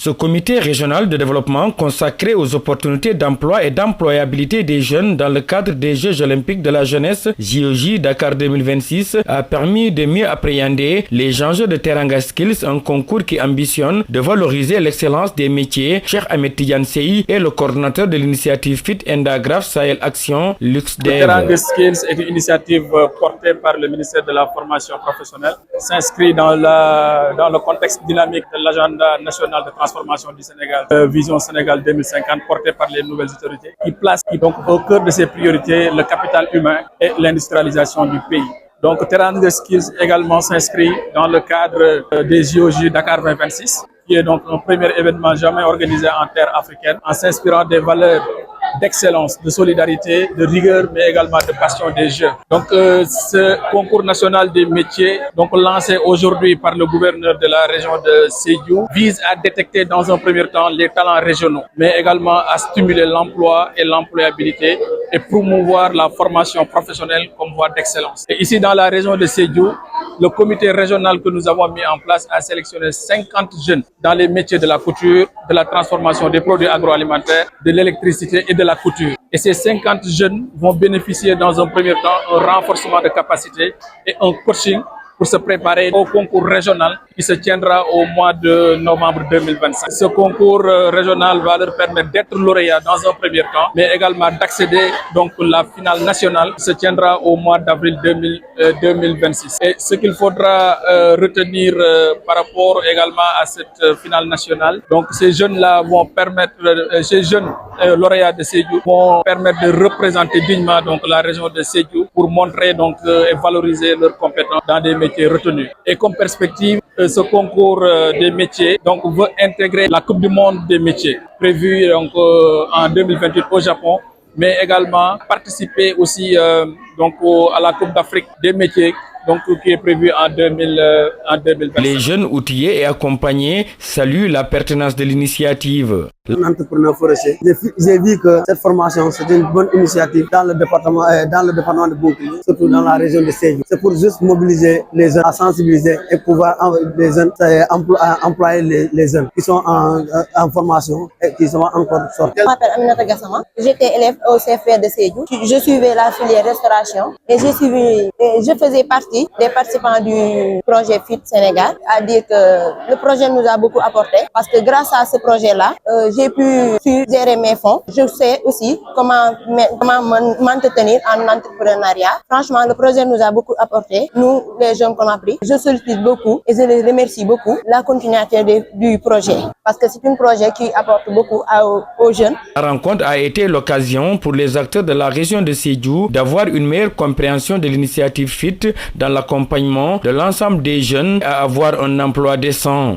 Ce comité régional de développement consacré aux opportunités d'emploi et d'employabilité des jeunes dans le cadre des Jeux olympiques de la jeunesse JOJ Dakar 2026 a permis de mieux appréhender les enjeux de Teranga Skills, un concours qui ambitionne de valoriser l'excellence des métiers. Cheikh Ahmed Tidiane Sey est le coordonnateur de l'initiative Fit Endagraph Sahel Action LuxDev. Teranga Skills est une initiative portée par le ministère de la formation professionnelle, s'inscrit dans le contexte dynamique de l'agenda national de transformation du Sénégal, Vision Sénégal 2050, portée par les nouvelles autorités, qui place donc au cœur de ses priorités le capital humain et l'industrialisation du pays. Donc Teranga Skills également s'inscrit dans le cadre des JOJ Dakar 2026, qui est donc un premier événement jamais organisé en terre africaine, en s'inspirant des valeurs d'excellence, de solidarité, de rigueur, mais également de passion des jeunes. Donc ce concours national des métiers, donc lancé aujourd'hui par le gouverneur de la région de Sédhiou, vise à détecter dans un premier temps les talents régionaux, mais également à stimuler l'emploi et l'employabilité et promouvoir la formation professionnelle comme voie d'excellence. Et ici dans la région de Sédhiou, le comité régional que nous avons mis en place a sélectionné 50 jeunes dans les métiers de la couture, de la transformation des produits agroalimentaires, de l'électricité et de la couture. Et ces 50 jeunes vont bénéficier dans un premier temps un renforcement de capacité et un coaching pour se préparer au concours régional qui se tiendra au mois de novembre 2025. Ce concours régional va leur permettre d'être lauréats dans un premier temps, mais également d'accéder donc à la finale nationale qui se tiendra au mois d'avril 2026. Et ce qu'il faudra retenir par rapport également à cette finale nationale, donc ces jeunes-là vont permettre, ces jeunes lauréats de Sédhiou vont permettre de représenter dignement donc la région de Sédhiou pour montrer donc et valoriser leurs compétences dans des métiers retenus. Et comme perspective, ce concours des métiers donc veut intégrer la Coupe du monde des métiers prévue donc en 2028 au Japon, mais également participer aussi donc à la Coupe d'Afrique des métiers donc qui est prévu en 2025. Les jeunes outillés et accompagnés saluent la pertinence de l'initiative. Un entrepreneur forestier. J'ai vu que cette formation c'est une bonne initiative dans le département de Bounkiling, surtout dans la région de Sédhiou. C'est pour juste mobiliser les jeunes, à sensibiliser et pouvoir les jeunes employer les jeunes qui sont en formation et qui sont encore sortis. Je m'appelle Aminata Gassama. J'étais élève au CFP de Sédhiou. Je suivais la filière restauration et je faisais partie des participants du projet Fit Sénégal. À dire que le projet nous a beaucoup apporté parce que grâce à ce projet-là, j'ai pu gérer mes fonds. Je sais aussi comment m'entretenir en entrepreneuriat. Franchement, le projet nous a beaucoup apporté. Nous, les jeunes qu'on a pris, je sollicite beaucoup et je les remercie beaucoup la continuité du projet parce que c'est un projet qui apporte beaucoup aux jeunes. La rencontre a été l'occasion pour les acteurs de la région de Sédhiou d'avoir une meilleure compréhension de l'initiative FIT dans l'accompagnement de l'ensemble des jeunes à avoir un emploi décent.